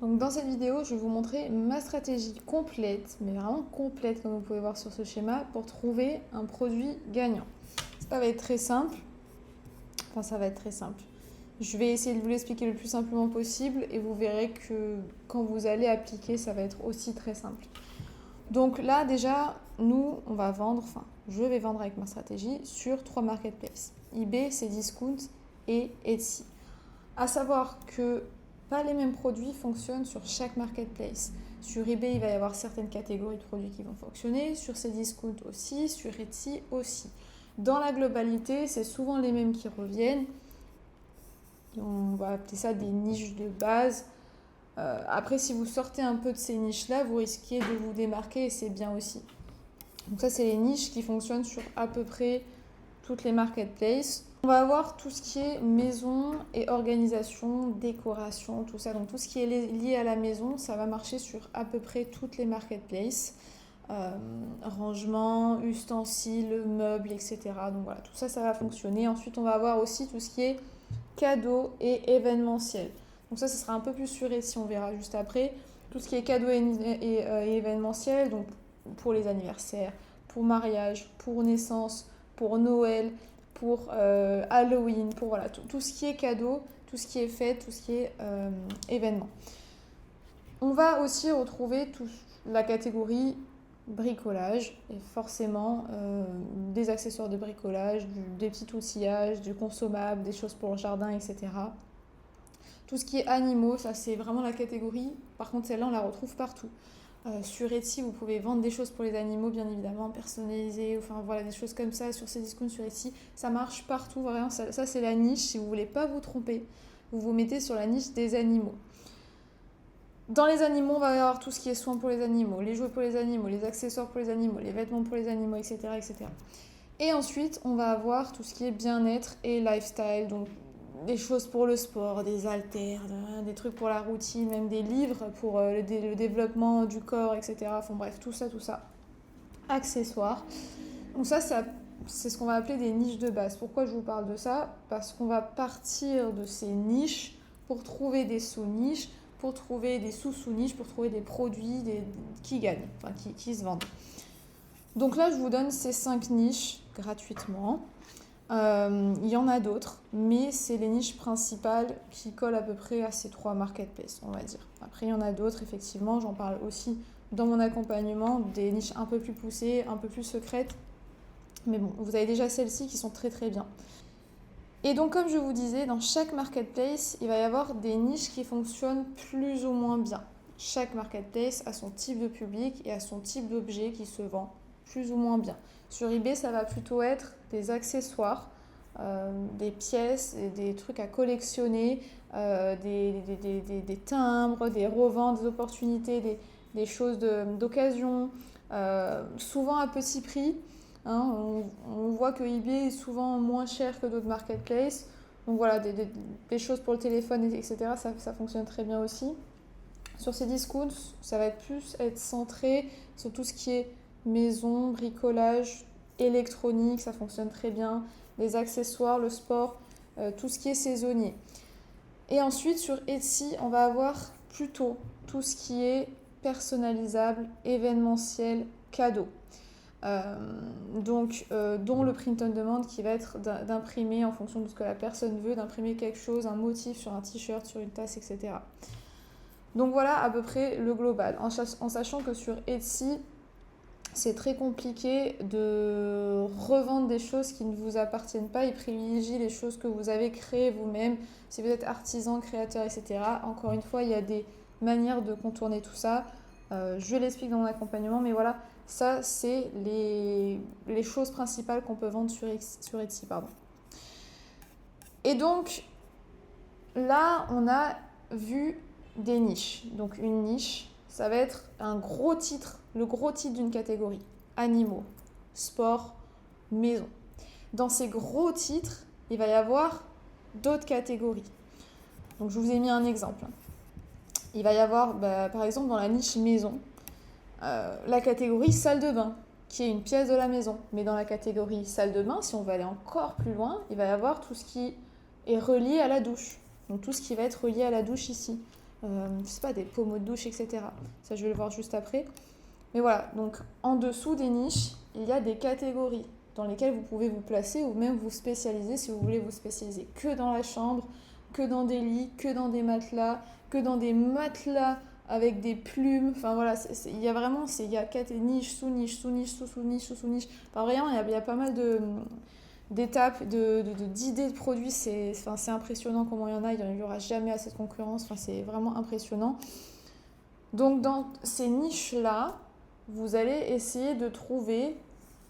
Donc dans cette vidéo, je vais vous montrer ma stratégie complète, mais vraiment complète comme vous pouvez voir sur ce schéma, pour trouver un produit gagnant. Ça va être très simple, enfin ça va être très simple. Je vais essayer de vous l'expliquer le plus simplement possible et vous verrez que quand vous allez appliquer, ça va être aussi très simple. Donc là déjà, nous, on va vendre, enfin je vais vendre avec ma stratégie sur 3 marketplaces. eBay, Cdiscount et Etsy. À savoir que pas les mêmes produits fonctionnent sur chaque marketplace. Sur eBay, il va y avoir certaines catégories de produits qui vont fonctionner, sur Cdiscount aussi, sur Etsy aussi. Dans la globalité, c'est souvent les mêmes qui reviennent. On va appeler ça des niches de base. Après, si vous sortez un peu de ces niches-là, vous risquez de vous démarquer et c'est bien aussi. Donc ça, c'est les niches qui fonctionnent sur à peu près toutes les marketplaces. On va avoir tout ce qui est maison et organisation, décoration, tout ça. Donc tout ce qui est lié à la maison, ça va marcher sur à peu près toutes les marketplaces. Rangement, ustensiles, meubles, etc. Donc voilà, tout ça, ça va fonctionner. Ensuite, on va avoir aussi tout ce qui est cadeaux et événementiel. Donc ça, ce sera un peu plus sur Etsy, on verra juste après. Tout ce qui est cadeaux et événementiel, donc pour les anniversaires, pour mariage, pour naissance, pour Noël, pour Halloween, pour voilà, tout ce qui est cadeau, tout ce qui est fête, tout ce qui est événement. On va aussi retrouver la catégorie bricolage et forcément des accessoires de bricolage, des petits outillages, du consommable, des choses pour le jardin, etc. Tout ce qui est animaux, ça c'est vraiment la catégorie. Par contre, celle-là, on la retrouve partout. Sur Etsy, vous pouvez vendre des choses pour les animaux, bien évidemment, personnalisées, enfin voilà, des choses comme ça. Sur Cdiscount, sur Etsy, ça marche partout, vraiment. Ça c'est la niche. Si vous voulez pas vous tromper, vous vous mettez sur la niche des animaux. Dans les animaux, on va y avoir tout ce qui est soins pour les animaux, les jouets pour les animaux, les accessoires pour les animaux, les vêtements pour les animaux, etc., etc. Et ensuite, on va avoir tout ce qui est bien-être et lifestyle, donc des choses pour le sport, des haltères, des trucs pour la routine, même des livres pour le développement du corps, etc. Enfin bref, tout ça. Accessoires. Donc ça, c'est ce qu'on va appeler des niches de base. Pourquoi je vous parle de ça? Parce qu'on va partir de ces niches pour trouver des sous-niches, pour trouver des sous-sous-niches, pour trouver des produits qui gagnent, enfin qui se vendent. Donc là, je vous donne ces 5 niches gratuitement. Il y en a d'autres, mais c'est les niches principales qui collent à peu près à ces 3 marketplaces, on va dire. Après, il y en a d'autres, effectivement, j'en parle aussi dans mon accompagnement, des niches un peu plus poussées, un peu plus secrètes. Mais bon, vous avez déjà celles-ci qui sont très très bien. Et donc, comme je vous disais, dans chaque marketplace, il va y avoir des niches qui fonctionnent plus ou moins bien. Chaque marketplace a son type de public et a son type d'objet qui se vend plus ou moins bien. Sur eBay, ça va plutôt être des accessoires, des pièces, des trucs à collectionner, des timbres, des reventes, des opportunités, des choses d'occasion, souvent à petit prix. Hein, on voit que eBay est souvent moins cher que d'autres marketplaces. Donc voilà, des choses pour le téléphone, etc. Ça fonctionne très bien aussi. Sur ces discounts, ça va être plus être centré sur tout ce qui est maison, bricolage, électronique, ça fonctionne très bien. Les accessoires, le sport, tout ce qui est saisonnier. Et ensuite, sur Etsy, on va avoir plutôt tout ce qui est personnalisable, événementiel, cadeau. Dont le print on demand qui va être d'imprimer en fonction de ce que la personne veut, d'imprimer quelque chose, un motif sur un t-shirt, sur une tasse, etc. Donc voilà à peu près le global, en sachant que sur Etsy, c'est très compliqué de revendre des choses qui ne vous appartiennent pas. Ils privilégient les choses que vous avez créées vous-même, si vous êtes artisan, créateur, etc. Encore une fois, il y a des manières de contourner tout ça. Je l'explique dans mon accompagnement, mais voilà, ça, c'est les choses principales qu'on peut vendre sur Etsy. Pardon. Et donc, là, on a vu des niches. Donc, une niche, ça va être un gros titre, le gros titre d'une catégorie. Animaux, sport, maison. Dans ces gros titres, il va y avoir d'autres catégories. Donc, je vous ai mis un exemple. Il va y avoir, par exemple, dans la niche maison, la catégorie salle de bain, qui est une pièce de la maison. Mais dans la catégorie salle de bain, si on veut aller encore plus loin, il va y avoir tout ce qui est relié à la douche. Donc tout ce qui va être relié à la douche ici. je sais pas, des pommeaux de douche, etc. Ça, je vais le voir juste après. Mais voilà, donc en dessous des niches, il y a des catégories dans lesquelles vous pouvez vous placer ou même vous spécialiser si vous voulez vous spécialiser que dans la chambre, que dans des lits, que dans des matelas, que dans des matelas avec des plumes. Enfin voilà, il y a vraiment il y a niches, sous-niches, sous-niches, sous-sous-niches, sous-sous-niches. Enfin vraiment, il y a pas mal d'étapes, d'idées de produits. C'est impressionnant comment il y en a. Il n'y aura jamais assez de concurrence. Enfin, c'est vraiment impressionnant. Donc dans ces niches-là, vous allez essayer de trouver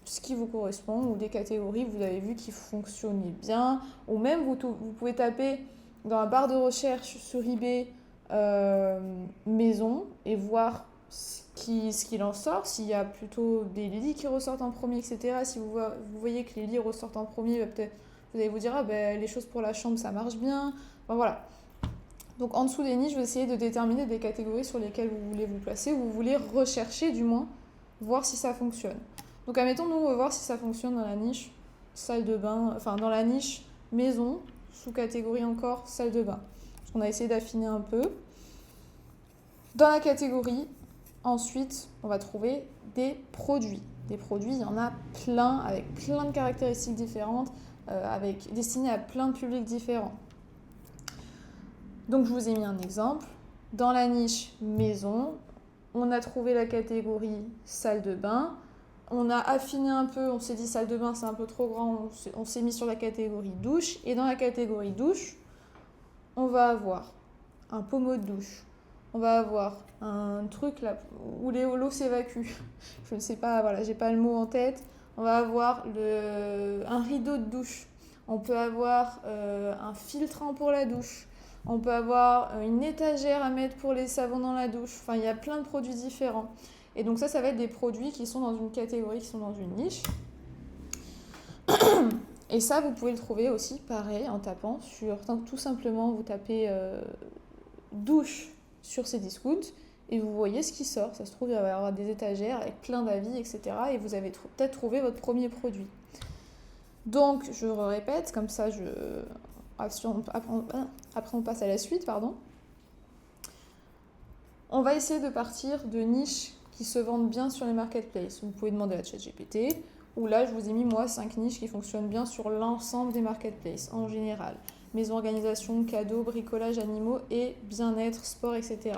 ce qui vous correspond ou des catégories que vous avez vu qui fonctionnaient bien. Ou même vous pouvez taper dans la barre de recherche sur eBay maison et voir ce qu'il en sort, s'il y a plutôt des lits qui ressortent en premier, etc. Si vous voyez que les lits ressortent en premier, peut-être vous allez vous dire les choses pour la chambre ça marche bien. Enfin, voilà. Donc en dessous des niches, vous essayez de déterminer des catégories sur lesquelles vous voulez vous placer ou vous voulez rechercher du moins, voir si ça fonctionne. Donc admettons, nous on va voir si ça fonctionne dans la niche salle de bain, enfin dans la niche maison, sous-catégorie encore salle de bain. Parce qu'on a essayé d'affiner un peu. Dans la catégorie, ensuite, on va trouver des produits. Des produits, il y en a plein, avec plein de caractéristiques différentes, destinés à plein de publics différents. Donc je vous ai mis un exemple. Dans la niche maison, on a trouvé la catégorie salle de bain. On a affiné un peu, on s'est dit salle de bain c'est un peu trop grand, on s'est mis sur la catégorie douche. Et dans la catégorie douche, on va avoir un pommeau de douche. On va avoir un truc là où l'eau s'évacue. Je ne sais pas, voilà, j'ai pas le mot en tête. On va avoir un rideau de douche. On peut avoir un filtrant pour la douche. On peut avoir une étagère à mettre pour les savons dans la douche. Enfin, il y a plein de produits différents. Et donc ça va être des produits qui sont dans une catégorie, qui sont dans une niche. Et ça, vous pouvez le trouver aussi, pareil, en tapant sur... Tout simplement, vous tapez douche sur Cdiscount et vous voyez ce qui sort. Ça se trouve, il va y avoir des étagères avec plein d'avis, etc. Et vous avez peut-être trouvé votre premier produit. Donc, je répète, comme ça, après on passe à la suite, pardon. On va essayer de partir de niches qui se vendent bien sur les marketplaces. Vous pouvez demander à ChatGPT, ou là je vous ai mis moi 5 niches qui fonctionnent bien sur l'ensemble des marketplaces en général. Maison, organisation, cadeaux, bricolage, animaux et bien-être, sport, etc.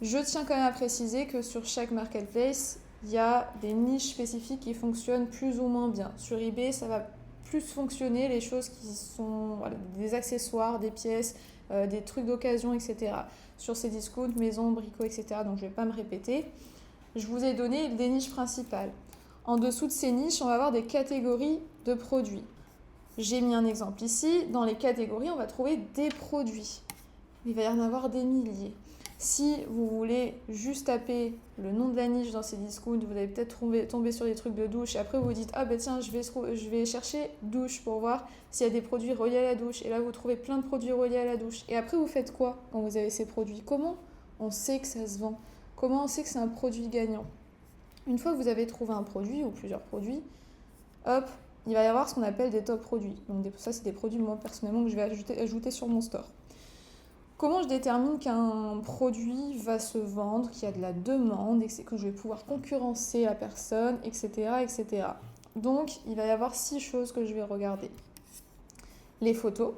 Je tiens quand même à préciser que sur chaque marketplace, il y a des niches spécifiques qui fonctionnent plus ou moins bien. Sur eBay, ça va plus fonctionner les choses qui sont des accessoires, des pièces, des trucs d'occasion, etc. Sur Cdiscount, maison, brico, etc. Donc je ne vais pas me répéter. Je vous ai donné des niches principales. En dessous de ces niches, on va avoir des catégories de produits. J'ai mis un exemple ici. Dans les catégories, on va trouver des produits. Il va y en avoir des milliers. Si vous voulez juste taper le nom de la niche dans Cdiscount, vous allez peut-être tomber sur des trucs de douche. Et après, vous vous dites, tiens, je vais chercher douche pour voir s'il y a des produits reliés à la douche. Et là, vous trouvez plein de produits reliés à la douche. Et après, vous faites quoi quand vous avez ces produits? Comment on sait que ça se vend? Comment on sait que c'est un produit gagnant? Une fois que vous avez trouvé un produit ou plusieurs produits, hop, il va y avoir ce qu'on appelle des top produits. Donc ça, c'est des produits, moi, personnellement, que je vais ajouter sur mon store. Comment je détermine qu'un produit va se vendre, qu'il y a de la demande, et que je vais pouvoir concurrencer la personne, etc., etc. Donc, il va y avoir 6 choses que je vais regarder. Les photos.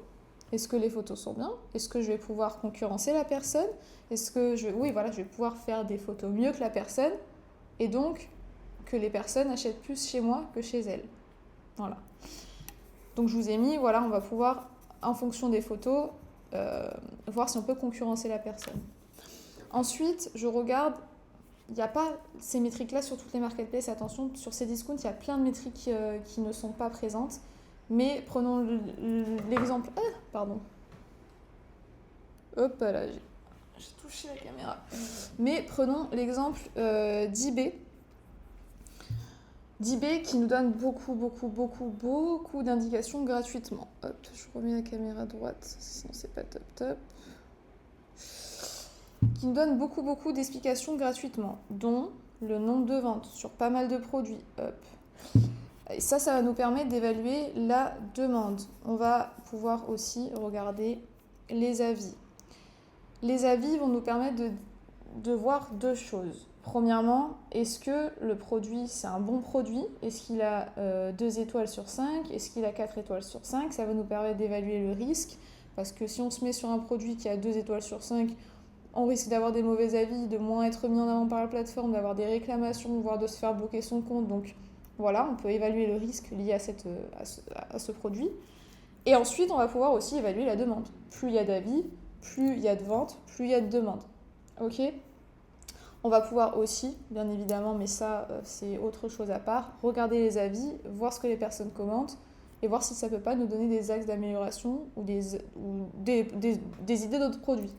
Est-ce que les photos sont bien? Est-ce que je vais pouvoir concurrencer la personne? je vais pouvoir faire des photos mieux que la personne, et donc que les personnes achètent plus chez moi que chez elles. Voilà. Donc, je vous ai mis, on va pouvoir, en fonction des photos, voir si on peut concurrencer la personne. Ensuite, je regarde, il n'y a pas ces métriques-là sur toutes les marketplaces. Attention, sur Cdiscount, il y a plein de métriques qui ne sont pas présentes. Mais prenons l'exemple... pardon. Hop là, j'ai touché la caméra. Mais prenons l'exemple d'eBay. d'eBay qui nous donne beaucoup d'indications gratuitement. Hop, je remets la caméra droite, sinon c'est pas top. Qui nous donne beaucoup d'explications gratuitement, dont le nombre de ventes sur pas mal de produits. Hop. Et ça va nous permettre d'évaluer la demande. On va pouvoir aussi regarder les avis. Les avis vont nous permettre de voir deux choses. Premièrement, est-ce que le produit, c'est un bon produit? Est-ce qu'il a 2 étoiles sur 5? Est-ce qu'il a 4 étoiles sur 5? Ça va nous permettre d'évaluer le risque. Parce que si on se met sur un produit qui a 2 étoiles sur 5, on risque d'avoir des mauvais avis, de moins être mis en avant par la plateforme, d'avoir des réclamations, voire de se faire bloquer son compte. Donc voilà, on peut évaluer le risque lié à ce produit. Et ensuite, on va pouvoir aussi évaluer la demande. Plus il y a d'avis, plus il y a de ventes, plus il y a de demandes. Ok ? On va pouvoir aussi, bien évidemment, mais ça c'est autre chose à part, regarder les avis, voir ce que les personnes commentent et voir si ça ne peut pas nous donner des axes d'amélioration ou des idées d'autres produits.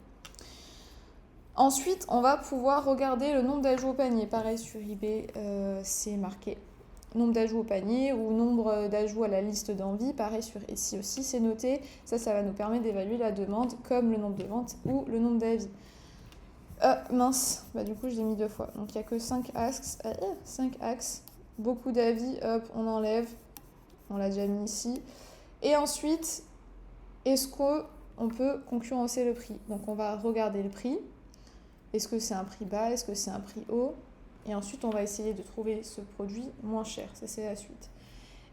Ensuite, on va pouvoir regarder le nombre d'ajouts au panier. Pareil, sur eBay, c'est marqué nombre d'ajouts au panier ou nombre d'ajouts à la liste d'envie. Pareil, sur Etsy aussi, c'est noté. Ça va nous permettre d'évaluer la demande comme le nombre de ventes ou le nombre d'avis. Mince, du coup, je l'ai mis 2 fois. Donc, il n'y a que 5 axes. 5 axes. Beaucoup d'avis, hop, on enlève. On l'a déjà mis ici. Et ensuite, est-ce qu'on peut concurrencer le prix? Donc, on va regarder le prix. Est-ce que c'est un prix bas? Est-ce que c'est un prix haut? Et ensuite, on va essayer de trouver ce produit moins cher. Ça, c'est la suite.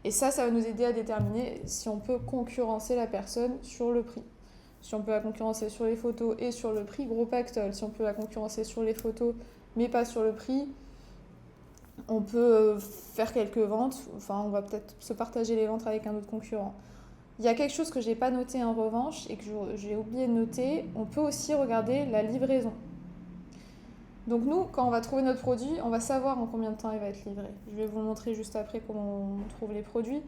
Et ça va nous aider à déterminer si on peut concurrencer la personne sur le prix. Si on peut la concurrencer sur les photos et sur le prix, gros pactole. Si on peut la concurrencer sur les photos, mais pas sur le prix, on peut faire quelques ventes. Enfin, on va peut-être se partager les ventes avec un autre concurrent. Il y a quelque chose que je n'ai pas noté en revanche et que j'ai oublié de noter. On peut aussi regarder la livraison. Donc nous, quand on va trouver notre produit, on va savoir en combien de temps il va être livré. Je vais vous montrer juste après comment on trouve les produits.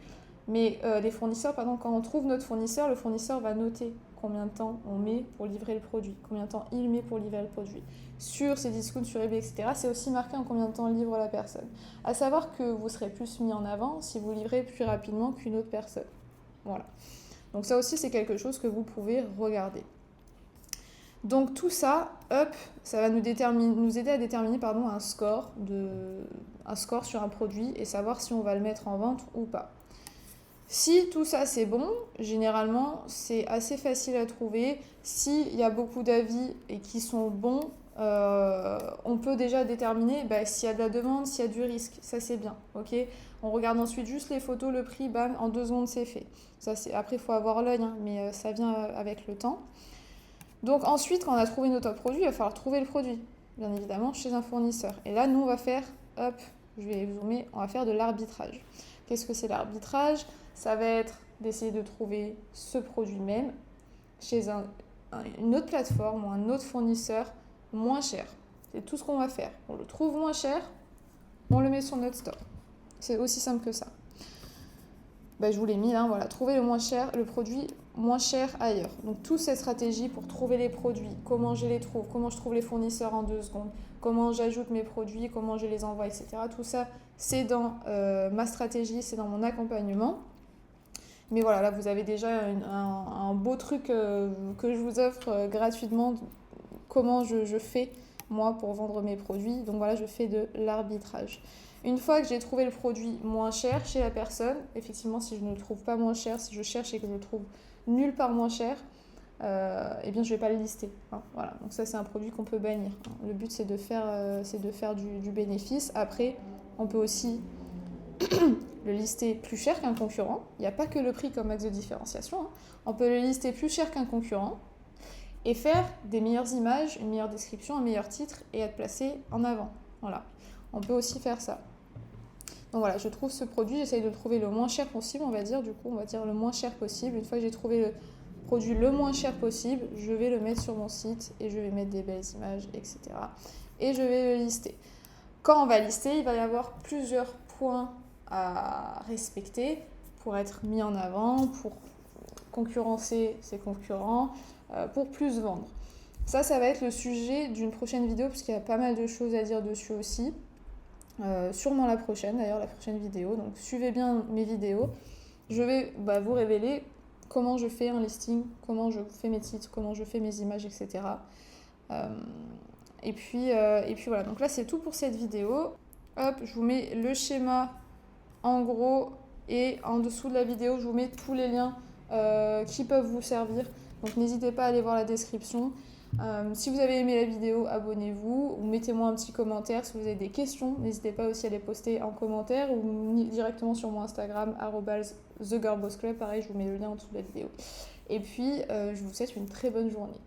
Mais les fournisseurs, quand on trouve notre fournisseur, le fournisseur va noter combien de temps on met pour livrer le produit, combien de temps il met pour livrer le produit. Sur ses discounts, sur eBay, etc., c'est aussi marqué en combien de temps livre la personne. À savoir que vous serez plus mis en avant si vous livrez plus rapidement qu'une autre personne. Voilà. Donc ça aussi, c'est quelque chose que vous pouvez regarder. Donc tout ça, ça va nous aider à déterminer un score sur un produit et savoir si on va le mettre en vente ou pas. Si tout ça c'est bon, généralement c'est assez facile à trouver. S'il y a beaucoup d'avis et qui sont bons, on peut déjà déterminer s'il y a de la demande, s'il y a du risque. Ça c'est bien. Okay, on regarde ensuite juste les photos, le prix, bam, en 2 secondes c'est fait. Ça, après il faut avoir l'œil, mais ça vient avec le temps. Donc ensuite, quand on a trouvé notre produit, il va falloir trouver le produit, bien évidemment, chez un fournisseur. Et là, nous, on va faire, je vais zoomer, on va faire de l'arbitrage. Qu'est-ce que c'est l'arbitrage? Ça va être d'essayer de trouver ce produit même chez une autre plateforme ou un autre fournisseur moins cher. C'est tout ce qu'on va faire. On le trouve moins cher, on le met sur notre store. C'est aussi simple que ça. Je vous l'ai mis là, voilà, trouver le produit moins cher ailleurs. Donc toute cette stratégie pour trouver les produits, comment je les trouve, comment je trouve les fournisseurs en 2 secondes, comment j'ajoute mes produits, comment je les envoie, etc. Tout ça, c'est dans ma stratégie, c'est dans mon accompagnement. Mais voilà, là vous avez déjà un beau truc que je vous offre gratuitement, comment je fais moi pour vendre mes produits. Donc voilà, je fais de l'arbitrage. Une fois que j'ai trouvé le produit moins cher chez la personne, effectivement, si je ne le trouve pas moins cher, si je cherche et que je le trouve nulle part moins cher, je ne vais pas le lister. Voilà. Donc ça, c'est un produit qu'on peut bannir. Le but, c'est de faire du bénéfice. Après, on peut aussi le lister plus cher qu'un concurrent. Il n'y a pas que le prix comme axe de différenciation. On peut le lister plus cher qu'un concurrent et faire des meilleures images, une meilleure description, un meilleur titre et être placé en avant. Voilà. On peut aussi faire ça. Donc voilà, je trouve ce produit, j'essaye de le trouver le moins cher possible, on va dire le moins cher possible. Une fois que j'ai trouvé le produit le moins cher possible, je vais le mettre sur mon site et je vais mettre des belles images, etc. Et je vais le lister. Quand on va lister, il va y avoir plusieurs points à respecter pour être mis en avant, pour concurrencer ses concurrents, pour plus vendre. Ça va être le sujet d'une prochaine vidéo, parce qu'il y a pas mal de choses à dire dessus aussi. Sûrement la prochaine vidéo, donc suivez bien mes vidéos. Je vais vous révéler comment je fais un listing, comment je fais mes titres, comment je fais mes images, etc. Et puis voilà, donc là c'est tout pour cette vidéo. Je vous mets le schéma en gros et en dessous de la vidéo je vous mets tous les liens qui peuvent vous servir, donc n'hésitez pas à aller voir la description. Si vous avez aimé la vidéo, abonnez-vous ou mettez-moi un petit commentaire si vous avez des questions. N'hésitez pas aussi à les poster en commentaire ou directement sur mon Instagram @thegirlbossclub. Pareil, je vous mets le lien en dessous de la vidéo. Et puis, je vous souhaite une très bonne journée.